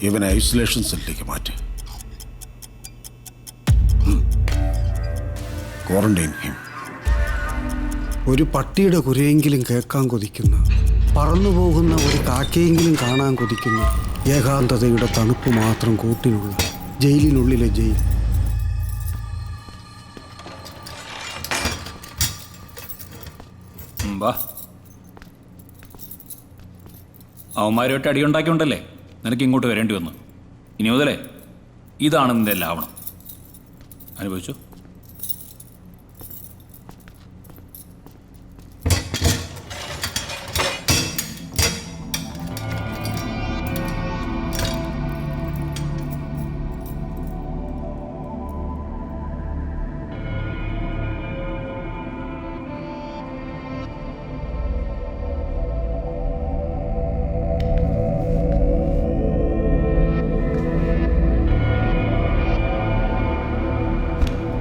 ഇവനെ ഐസൊലേഷൻ സെല്ലിലേക്ക് മാറ്റി quarantine him. ഒരു പട്ടിയുടെ കുരയെങ്കിലും കേൾക്കാൻ കൊതിക്കുന്ന, പറന്നുപോകുന്ന ഒരു കാക്കയെങ്കിലും കാണാൻ കൊതിക്കുന്ന, ഏകാന്തതയുടെ തണുപ്പ് മാത്രം കൂട്ടിനുള്ള ജയിലിനുള്ളിലെ ജയിൽ. വാ, അവന്മാരുമായിട്ട് അടിയുണ്ടാക്കിയോണ്ടല്ലേ നിനക്ക് ഇങ്ങോട്ട് വരേണ്ടി വന്നു. ഇനി മുതലേ ഇതാണ് നിന്റെ ലാവണം. അനുഭവിച്ചു.